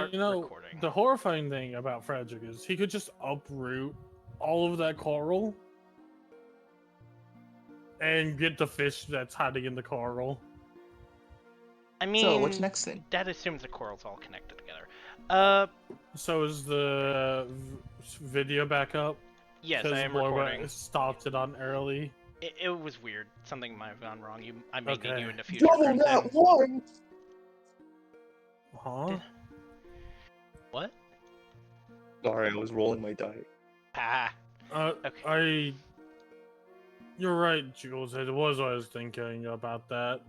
start recording. The horrifying thing about Frederick is he could just uproot all of that coral and get the fish that's hiding in the coral. I mean, so what's next thing? That assumes the coral's all connected together. So is the video back up? Yes, I am recording. Stopped it on early. It was weird. Something might have gone wrong. I may need you in the future. Double that one! Huh? What? Sorry, I was rolling my die. Ah. Okay. You're right, Jules. It was what I was thinking about that.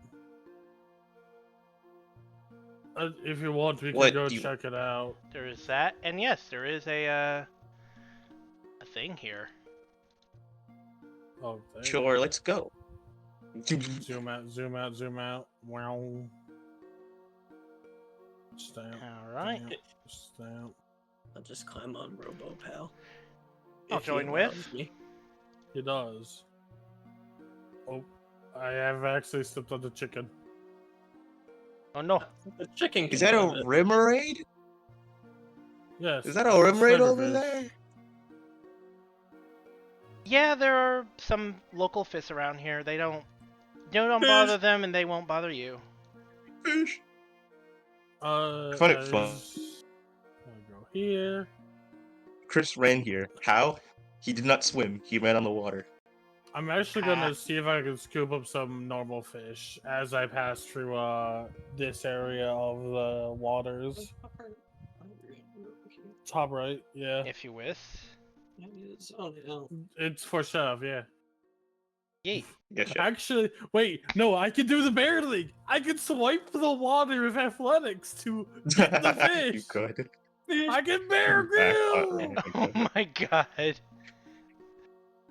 If you want, we can go check it out. There is that, and yes, there is a thing here. Oh, sure, let's go. Zoom out. Wow. Stamp. Alright. Stamp. I'll just climb on RoboPal. I'll join with. He does. Oh, I have actually stepped on the chicken. Oh no. The chicken. Is that a Remoraid? Yes. Is that a Remoraid over there? Yeah, there are some local fish around here. They don't bother them, and they won't bother you. Fish. I'll Fun. go here. Chris ran here. How? He did not swim. He ran on the water. I'm actually gonna see if I can scoop up some normal fish as I pass through this area of the waters. Top right, yeah. If you wish. It's for shove, yeah. Yay. Yeah, sure. Actually, wait, no, I can do the bear league. I can swipe the water with athletics to get the fish. You could. I can bear grill. Oh my god.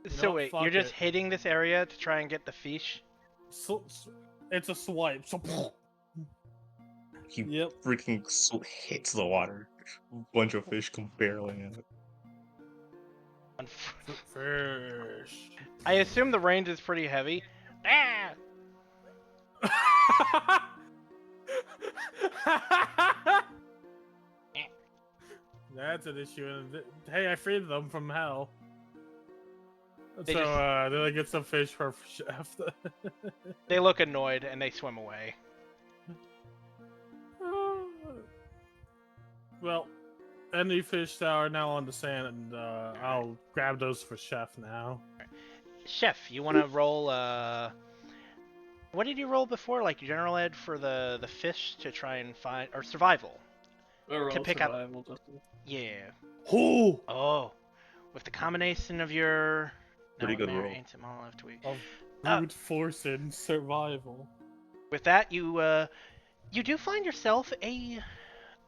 So know, wait, fuck you're just it. hitting this area to try and get the fish? It's a swipe. So He yep. freaking hits the water. A bunch of fish come barreling in it. Fish. I assume the range is pretty heavy. Ah! That's an issue. Hey, I freed them from hell. They So, did I get some fish for chef? They look annoyed and they swim away. Well, any fish that are now on the sand, and I'll grab those for chef now. Chef, you want to roll, what did you roll before? Like general ed for the fish to try and find, or survival? To pick up. Yeah. Oh. With the combination of your... Pretty good roll. Of brute force and survival. With that, you do find yourself a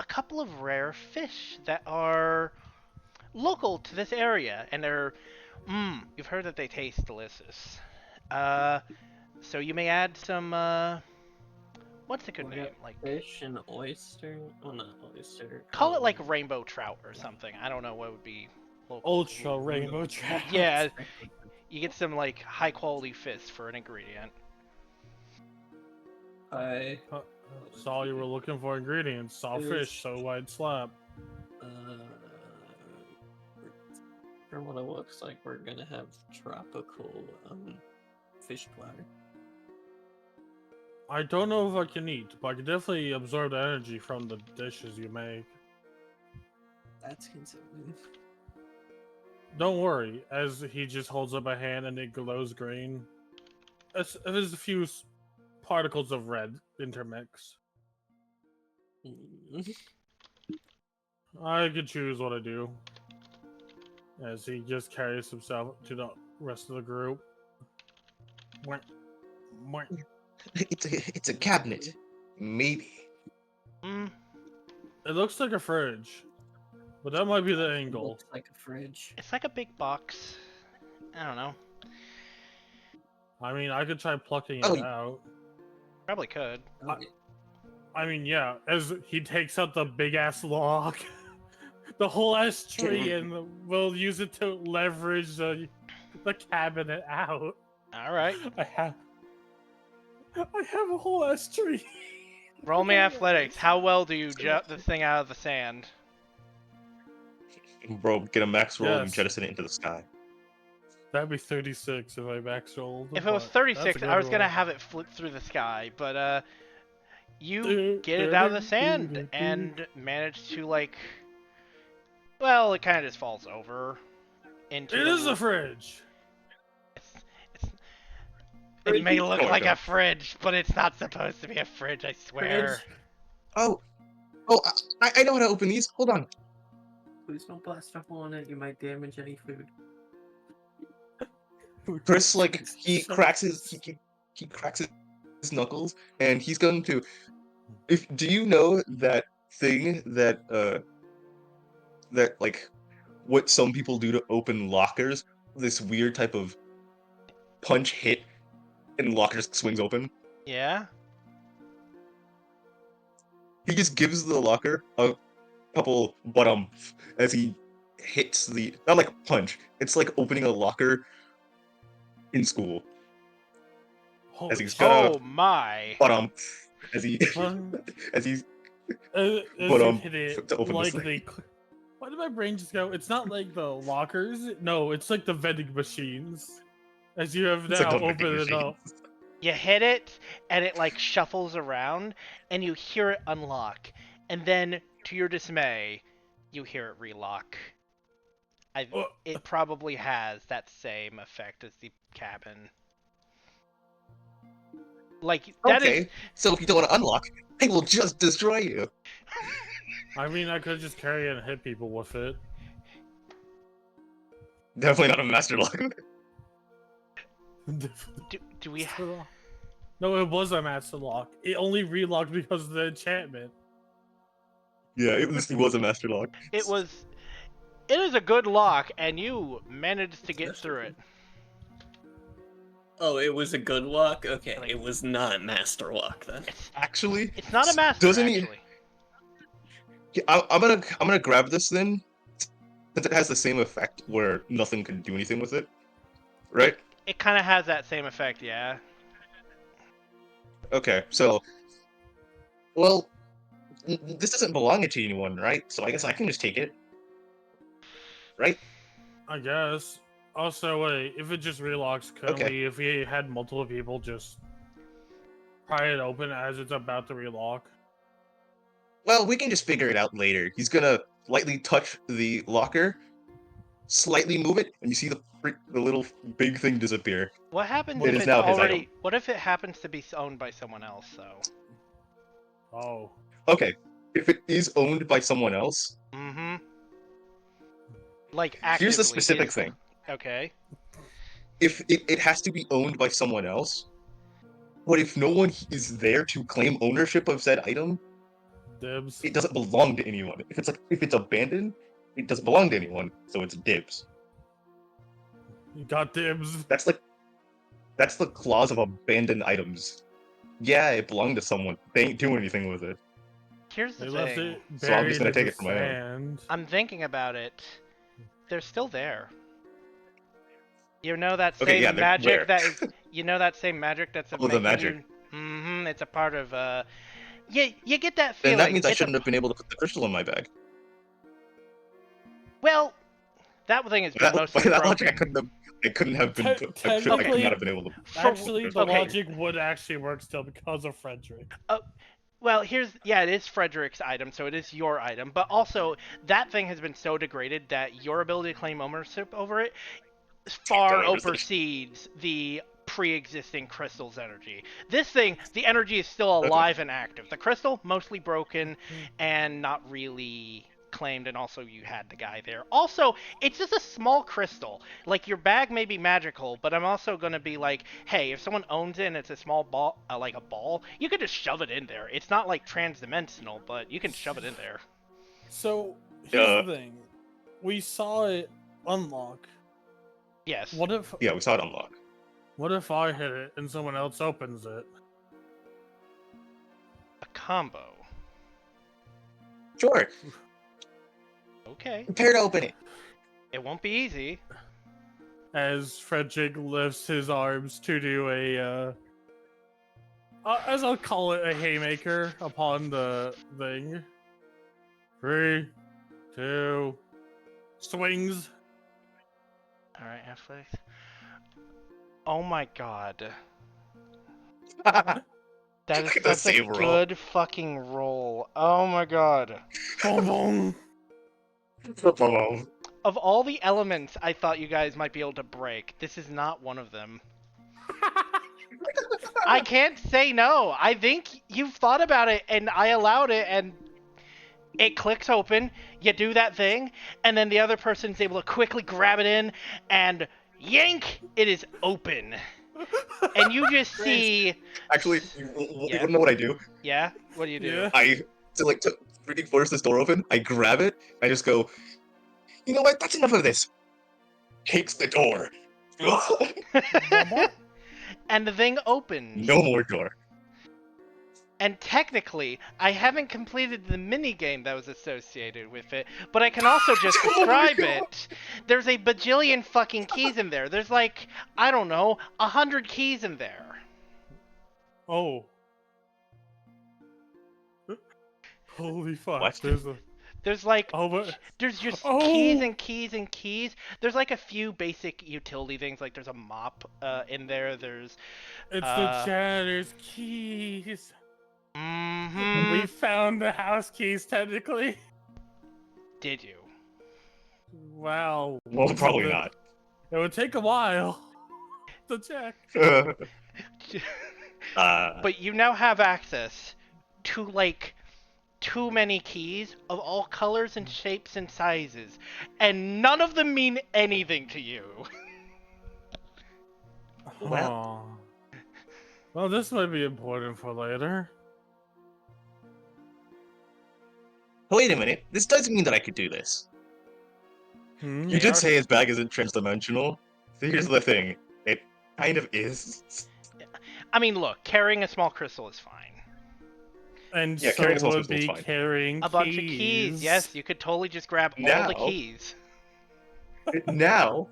couple of rare fish that are local to this area, and they're you've heard that they taste delicious. So you may add some what's a good name? Like fish and oyster. Oh, not oyster. Call it like rainbow trout or something. I don't know what would be local. Ultra rainbow trout. Yeah, you get some like high quality fish for an ingredient. I saw you were looking for ingredients. Saw fish, so wide slap. For what it looks like, we're gonna have tropical fish platter. I don't know if I can eat, but I can definitely absorb the energy from the dishes you make. That's concerning. Don't worry, as he just holds up a hand and it glows green. There's a few particles of red intermix. I can choose what I do. As he just carries himself to the rest of the group. It's a cabinet. Maybe. It looks like a fridge. But that might be the angle. Looks like a fridge. It's like a big box. I don't know. I mean, I could try plucking it out. Probably could. I mean, yeah. As he takes out the big ass log, the whole ass tree, and we'll use it to leverage the cabinet out. All right. I have a whole ass tree. Roll me athletics. How well do you jump this thing out of the sand? Bro, get a max roll and Yes. jettison it into the sky. That'd be 36 if I max rolled. If it was but that's a 36, I good was gonna roll. have it flit through the sky, but you get it out of the sand and manage to like, well, it kind of just falls over into It the. is a fridge. It's, it's, it may look Oh my like a God. fridge, but it's not supposed to be a fridge. I swear. Oh, I know how to open these. Hold on. Please don't blast a hole in it. You might damage any food. Chris, like, he cracks his knuckles, and he's going to. Do you know that thing that like what some people do to open lockers? This weird type of punch hit, and the locker just swings open. Yeah. He just gives the locker a couple as he hits the not like a punch. It's like opening a locker in school. As Holy he's shit. gonna Oh my. bottom as he Fun. as he's As But, you hit it, to open this like thing. why did my brain just go? It's not like the lockers. No, it's like the vending machines. As you have it's like now a vending opened it machine. up. You hit it, and it like shuffles around, and you hear it unlock, and then, to your dismay, you hear it relock. Oh. It probably has that same effect as the cabin. Like that is. Okay, so if you don't want to unlock, I will just destroy you. I mean, I could just carry it and hit people with it. Definitely not a master lock. Do we? No, it was a master lock. It only relocked because of the enchantment. Yeah, it was a master lock. It was. It is a good lock, and you managed to get through it. Oh, it was a good lock? Okay, Like- it was not master lock then. Actually, It's not a master. doesn't he? Actually. Yeah, I'm gonna grab this then, since it has the same effect where nothing can do anything with it, right? It kind of has that same effect, yeah. Okay, so, well, this doesn't belong to anyone, right? So I guess I can just take it, right? I guess. Also, wait, if it just relocks, couldn't Okay. we, if we had multiple people, just pry it open as it's about to relock? Well, we can just figure it out later. He's gonna lightly touch the locker, slightly move it, and you see the little big thing disappear. What happens It if is it's now his already? item. What if it happens to be owned by someone else, though? Oh. Okay, if it is owned by someone else, Mm-hmm. Like actively. here's the specific is- thing. Okay. If it has to be owned by someone else, but if no one is there to claim ownership of said item, Dibs. it doesn't belong to anyone. If it's abandoned, it doesn't belong to anyone, so it's dibs. You got dibs. That's the clause of abandoned items. Yeah, it belonged to someone. They ain't doing anything with it. Here's the They left thing. it So I'm just buried gonna in take the it for my own. sand. I'm thinking about it. They're still there. You know that same Okay, yeah, they're magic where? that is. You know that same magic that's Oh, the making magic. you. Mm-hmm. It's a part of. You get that Then feeling. that means I It's shouldn't have been able to put the crystal in my bag. Well, that thing has been By mostly that broken. logic, I couldn't have been. I could Technically- not have been able to. Actually, the Okay. logic would actually work still because of Frederick. Well, it is Frederick's item, so it is your item, but also that thing has been so degraded that your ability to claim ownership over it far Don't overstate. supersedes the pre-existing crystal's energy. This thing, the energy is still alive and active. The crystal, mostly broken and not really claimed, and also you had the guy there. Also, it's just a small crystal. Like, your bag may be magical, but I'm also going to be like, hey, if someone owns it and it's a small ball, like a ball, you could just shove it in there. It's not like transdimensional, but you can shove it in there. So, here's the thing. We saw it unlock. Yes. What if Yeah, we saw it unlock. I hit it and someone else opens it? A combo. Sure, Okay. prepare to open it. It won't be easy. As Frederick lifts his arms to do a as I'll call it, a haymaker upon the thing. 3, 2, swings. All right, Netflix. Oh my god. That is Look at the such a save roll. good fucking roll. Oh my god. Boom, boom. Of all the elements I thought you guys might be able to break, this is not one of them. I can't say no. I think you've thought about it and I allowed it and it clicks open, you do that thing, and then the other person's able to quickly grab it in and yank, it is open. And you just see... Actually, you wanna know what I do? Yeah? What do you do? Yeah. To freaking force this door open, I grab it, I just go, you know what, that's enough of this. Kicks the door. And the thing opens. No more door. And technically, I haven't completed the minigame that was associated with it, but I can also just Oh my describe God. it. There's a bajillion fucking keys in there. There's like, I don't know, 100 keys in there. Oh. Holy fuck. What? There's like, Oh, but... there's just Oh! keys and keys and keys. There's like a few basic utility things, like there's a mop in there, there's... It's the janitor's keys. Mm-hmm. We found the house keys, technically. Did you? Wow. Well, probably not. It would take a while to check. But you now have access to like too many keys of all colors and shapes and sizes, and none of them mean anything to you. Well. Well, this might be important for later. Wait a minute, this does mean that I could do this. Hmm? You did say his bag isn't transdimensional. So here's the thing, it kind of is. I mean, look, carrying a small crystal is fine. And Yeah, so carrying small would crystal is be fine. carrying A bunch of keys, yes, you could totally just grab all the Now- keys. Now,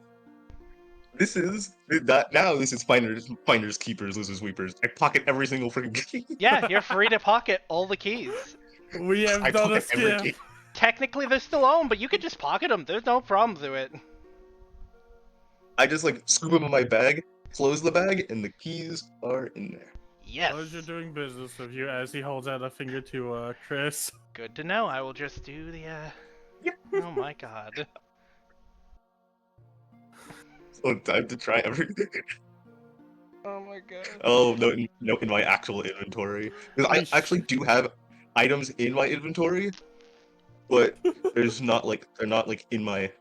this is finders, keepers, losers, weepers. I pocket every single freaking key. Yeah, you're free to pocket all the keys. We have I done a pocket every skip. key. Technically, they're still owned, but you could just pocket them. There's no problem to it. I just like scoop them in my bag, close the bag, and the keys are in there. Yes. Pleasure doing business with you as he holds out a finger to Chris. Good to know. I will just do the, Oh my god. So time to try everything. Oh my god. Oh no, in my actual inventory, because I actually do have items in my inventory, but they're not like in my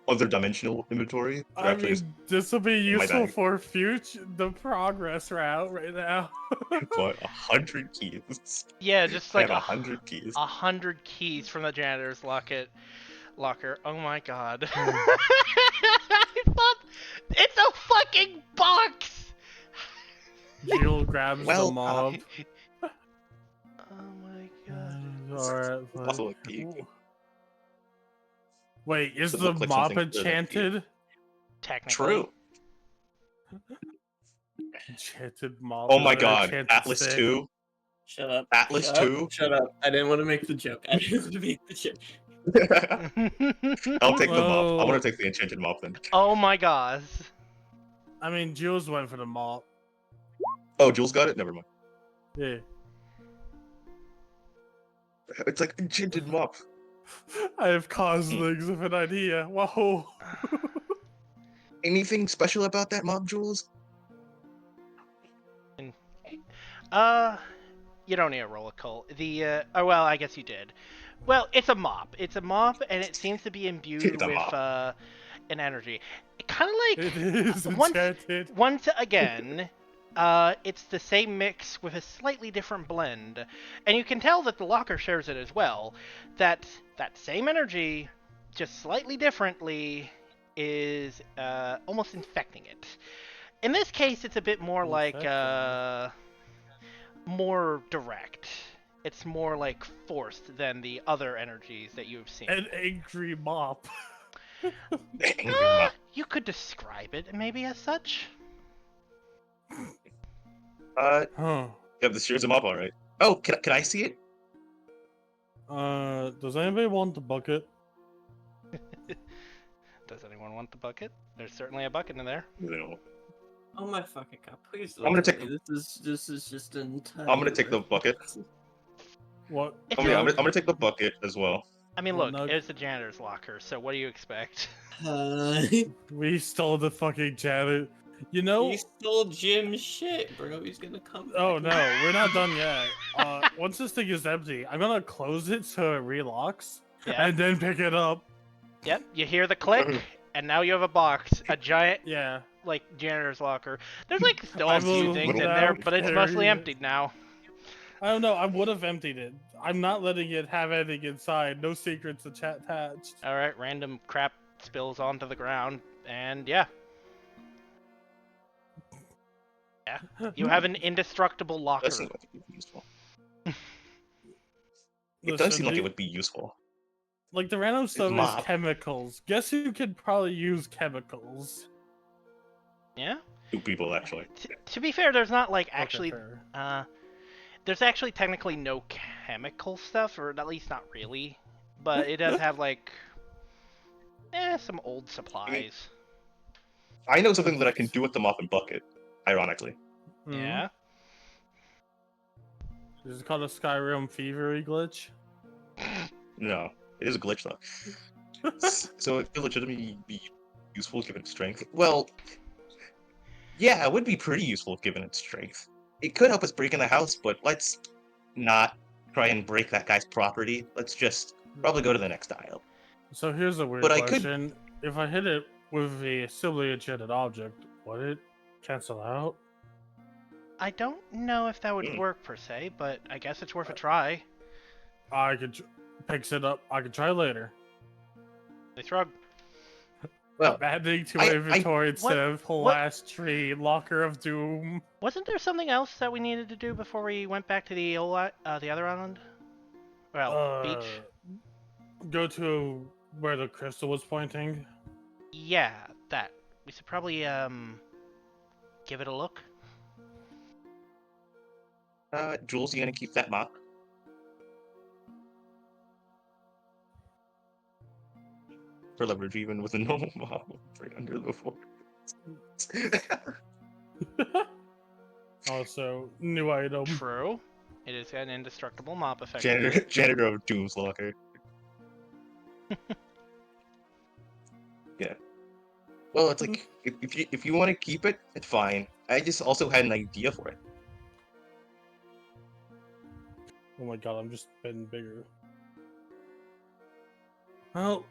other dimensional inventory. They're I actually just mean, this will be my useful bag. for the progress route right now. what 100 keys. Yeah, just I like have 100 keys. 100 keys from the janitor's locker. Oh my god. Hmm. I thought it's a fucking box. Jill grabs Well, the mob. Oh my god. Alright, Also a key. Wait, is Does it the look like mop something other than a key? enchanted? Technically. True. Enchanted mop. Oh is my an god, enchanted Atlas stick. 2. Shut up. Atlas Shut up, 2? Shut up. I didn't want to make the joke. I didn't want to make the joke. I'll take the mop. I Well- want to take the enchanted mop then. Oh my gosh. I mean, Jules went for the mop. Oh, Jules got it? Never mind. Yeah. It's like enchanted mop. I have coslings of an idea. Whoa. Anything special about that mop, Jules? You don't need a roll a cult. Oh well, I guess you did. Well, it's a mop. It's a mop, and it seems to be imbued It's a with mop. an energy. Kind of like It is once enchanted. once again, it's the same mix with a slightly different blend, and you can tell that the locker shares it as well. That same energy, just slightly differently, is almost infecting it. In this case, it's a bit more like Infecting. more direct. It's more like forced than the other energies that you've seen. An angry mop. Angry mop. You could describe it maybe as such. Huh. Yeah, this shears him up, all right. Oh, can I see it? Does anybody want the bucket? Does anyone want the bucket? There's certainly a bucket in there. No. Oh my fucking god! Please I'm don't gonna tell take me this is just I'm gonna take the entirely. bucket. What? If Oh you're, yeah, I'm Doug? gonna take the bucket as well. I mean, What, look, Nug? it's the janitor's locker, so what do you expect? We stole the fucking janitor. You know? He stole Jim's shit, bro. He's gonna come back. Oh and- no, we're not done yet. Once this thing is empty, I'm gonna close it so it relocks, Yeah. and then pick it up. Yep. You hear the click, and now you have a box, a giant Yeah. like janitor's locker. There's like still I a few will things in now there, but it's mostly carry it. emptied now. I don't know. I would have emptied it. I'm not letting it have anything inside. No secrets attached. All right, random crap spills onto the ground, and yeah. Yeah. You have an indestructible locker. That seems like it would be useful. It does seem like it would be useful. Like the random stuff is mop. chemicals. Guess who could probably use chemicals? Yeah. 2 people actually. To be fair, there's not like Okay, actually fair. there's actually technically no chemical stuff, or at least not really. But it does have like some old supplies. I know something that I can do with the mop and bucket. Ironically. Mhm. Yeah. Is it called a Skyrim fevery glitch? No, it is a glitch though. So it could legitimately be useful given its strength. Well, yeah, it would be pretty useful given its strength. It could help us break in the house, but let's not try and break that guy's property. Let's just probably go to the next aisle. So here's a weird But I could- question. If I hit it with a similarly enchanted object, would it cancel out? I don't know if that would Hmm. work per se, but I guess it's worth a try. I could picks it up. I could try later. They shrug. Well, I'm adding to I- my inventory instead what- of whole what- ass tree, locker of doom. Wasn't there something else that we needed to do before we went back to the the other island? Well, beach. Go to where the crystal was pointing. Yeah, that. We should probably give it a look. Jules, you gonna keep that mop? For leverage, even with a normal mop, right under the floor. Also, new item. True. It is an indestructible mop effect. Janitor of Doom's locker. Yeah. Well, it's like if you want to keep it, it's fine. I just also had an idea for it. Oh my god, I'm just getting bigger. Well,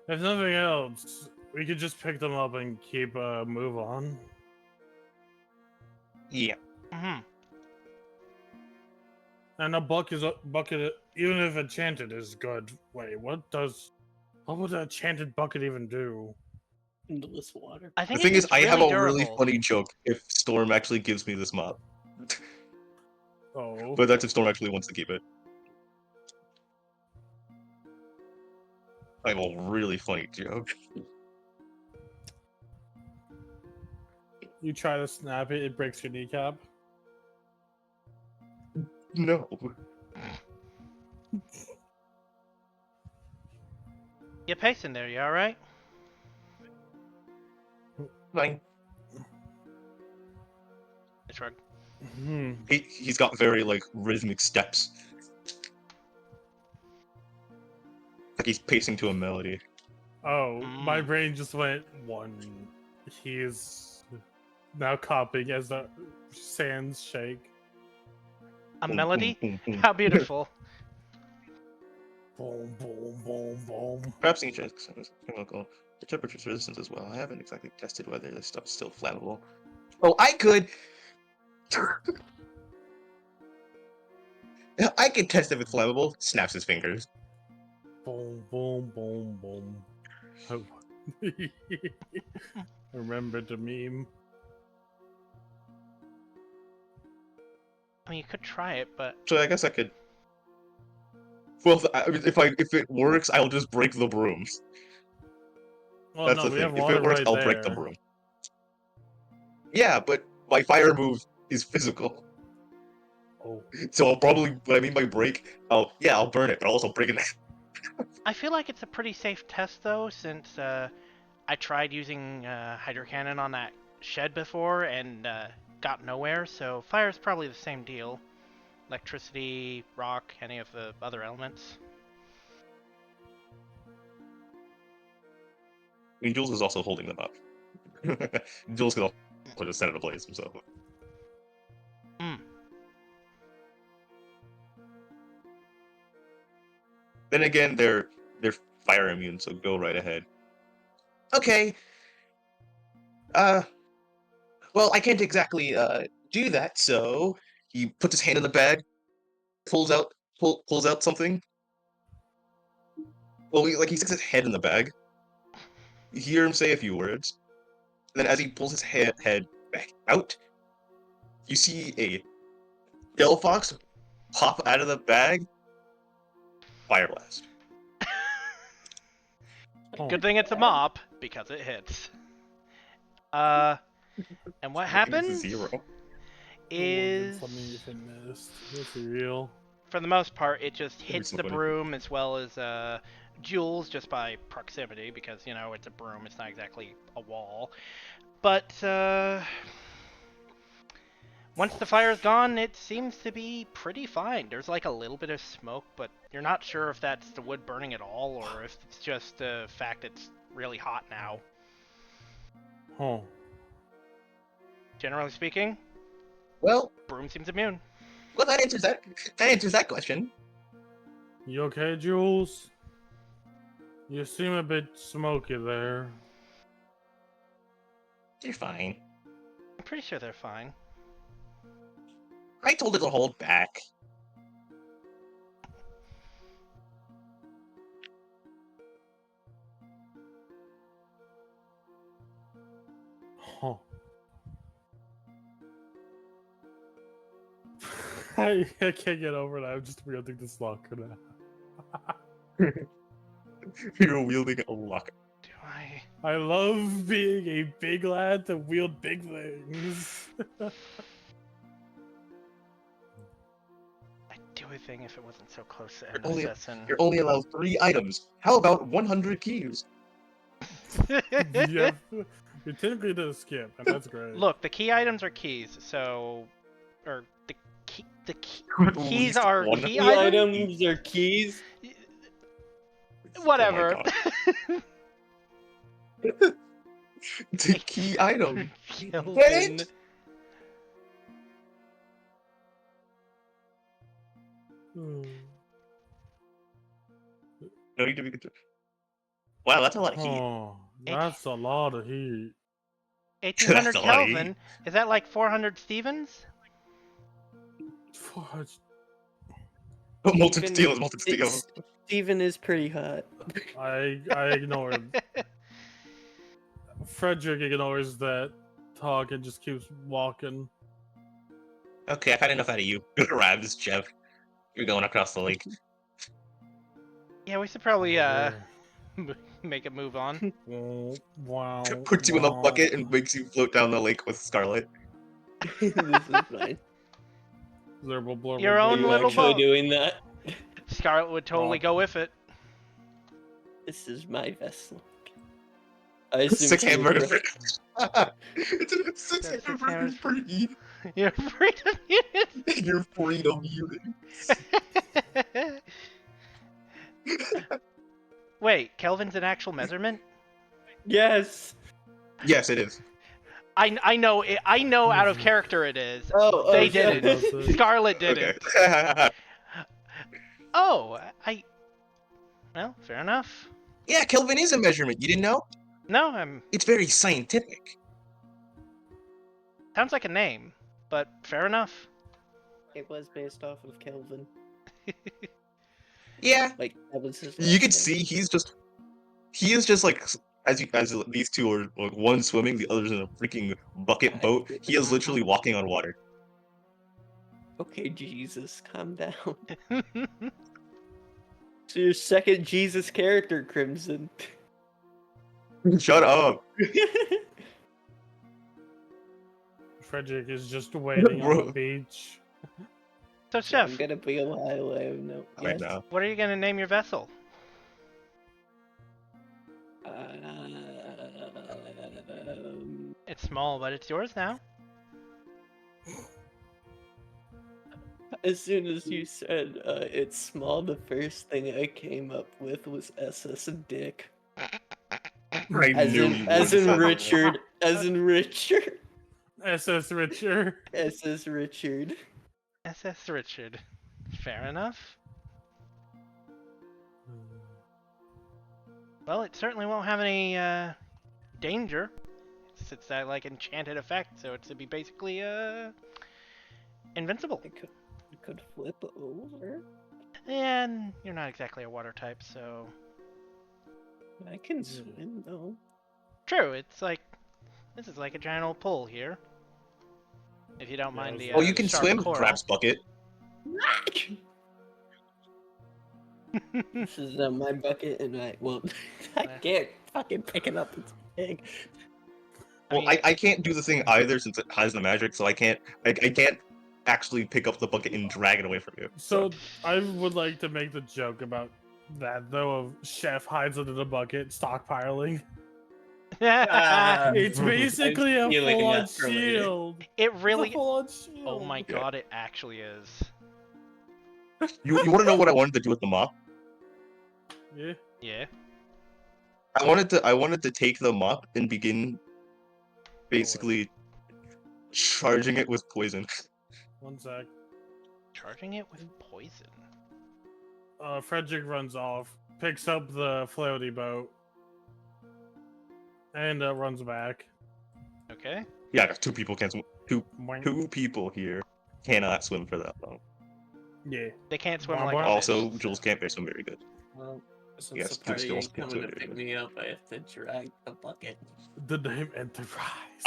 if nothing else, we could just pick them up and keep move on. Yeah. Hmm. And a bucket, even if enchanted, is good. Wait, what would an enchanted bucket even do? Endless water. I The think thing is, it's I have a durable. really funny joke if Storm actually gives me this mop. Oh, But that's if Storm actually wants to keep it. I have a really funny joke. you try to snap it, it breaks your kneecap. No. You PEICE in there, you alright? Fine. I shrug. He's got very like rhythmic steps. Like he's pacing to a melody. Oh, my Mm. brain just went one. He is now copying as the sands shake. A Boom, melody? boom, boom, boom. How beautiful. Boom, boom, boom, boom. Perhaps he checks chemical. The temperature's resistance as well. I haven't exactly tested whether this stuff's still flammable. Oh, I could. I could test if it's flammable. Snaps his fingers. Boom, boom, boom, boom. Oh. Remember the meme? I mean, you could try it, but So I guess I could. Well, if it works, I'll just break the brooms. Well, That's no, the we thing. have If water it works, right I'll there. break the broom. Yeah, but my fire move is physical. Oh. So I'll probably, what I mean by break, I'll burn it, but I'll also break it. I feel like it's a pretty safe test though, since I tried using hydro cannon on that shed before and got nowhere. So fire is probably the same deal. Electricity, rock, any of the other elements. I mean, Jules is also holding them up. Jules can also just set it ablaze himself. Hmm. Then again, they're fire immune, so go right ahead. Okay. Well, I can't exactly do that, so he puts his hand in the bag, pulls out something. Well, he sticks his head in the bag. You hear him say a few words. And then as he pulls his head back out, you see a yellow fox pop out of the bag. Fire blast. Oh. Good thing it's a mop because it hits. And what It's happens 0. is, Something you can missed. That's real. for the most part, it just That'd be hits so the funny. broom as well as Jules just by proximity because, you know, it's a broom, it's not exactly a wall. But once the fire's gone, it seems to be pretty fine. There's like a little bit of smoke, but you're not sure if that's the wood burning at all or if it's just the fact it's really hot now. Oh. Generally speaking, Well, broom seems immune. that answers that question. You okay, Jules? You seem a bit smoky there. You're fine. I'm pretty sure they're fine. I told it to hold back. Huh. I can't get over that. I'm just wielding this locker now. You're wielding a locker. Do I? I love being a big lad to wield big things. I'd do a thing if it wasn't so close to You're only, assassin. you're only allowed 3 items. How about 100 keys? Yeah, you typically did a skip, and that's great. Look, the key items are keys, so, or the At keys least are one key Key items. items or keys? Whatever. Oh my god. It's a key item. Kelvin. Hmm. No need to be concerned. Wow, that's a lot of heat. Oh, that's a lot of heat. 1800 That's a lot of heat. Kelvin. Is that like 400 Stevens? Fudge. But molten Steven- steel is molten steel. Steven is pretty hot. I ignored. Frederick ignores that talk and just keeps walking. Okay, I've had enough out of you. Good arrives, Jeff. You're going across the lake. Yeah, we should probably Over make a move on. there. Wow. Puts you in the wow. bucket and makes you float down the lake with Scarlet. This is fine. Blurble, blurble, Your Are own you little actually boat. doing that? Scarlet would totally go with it. This is my vessel. I assume 6 she was hamburgers right. for... It's 6 That's 6 hamburgers per eat. You're free to mute You're freedom mutant. it. Wait, Kelvin's an actual measurement? Yes. Yes, it is. I know it. I know out of character it is. Oh, They okay. didn't. Scarlet did Okay. it. Oh, well, fair enough. Yeah, Kelvin is a measurement. You didn't know? No, I'm. It's very scientific. Sounds like a name, but fair enough. It was based off of Kelvin. Yeah, Like that was his. you last can name. see he is just like as these two are like one swimming, the other's in a freaking bucket boat. He is literally walking on water. Okay, Jesus, calm down. So your second Jesus character, Crimson. Shut up. Frederick is just waiting on the Bro. beach. So, I'm Chef, gonna be a while. I have no. Right Yes. now. what are you gonna name your vessel? It's small, but it's yours now. As soon as you said it's small, the first thing I came up with was SS Dick. I As knew in, you as would in say that. Richard. As in Richard. SS Richard. SS Richard. SS Richard. Fair enough. Well, it certainly won't have any danger. It's that like enchanted effect, so it's to be basically invincible. I could flip over. And you're not exactly a water type, so I can swim though. true. It's like this is like a giant old pool here. If you don't Yeah, mind the Oh, you can sharp swim, coral. Craps Bucket. This is my bucket, and I can't fucking pick it up. It's big. I Well, mean, I can't do the thing either since it has the magic, so I can't actually pick up the bucket and drag it away from you. So I would like to make the joke about that though of Chef hides under the bucket stockpiling. It's basically a stealing full-on that for later. shield. it It's a really. full-on shield. Oh my god, it actually is. You want to know what I wanted to do with the mop? Yeah. Yeah. I wanted to take the mop and begin basically charging it with poison. One sec. Charging it with poison. Frederick runs off, picks up the floaty boat, and runs back. Okay. Yeah, two people can't swim. Boing. Two people here cannot swim for that long. Yeah. They can't swim Wow, like wow. a Also, fish, Jules so- can't swim very good. Well, since Yes, the party skills ain't can't coming to swim very pick good. me up, I have to drag the bucket. The name Enterprise.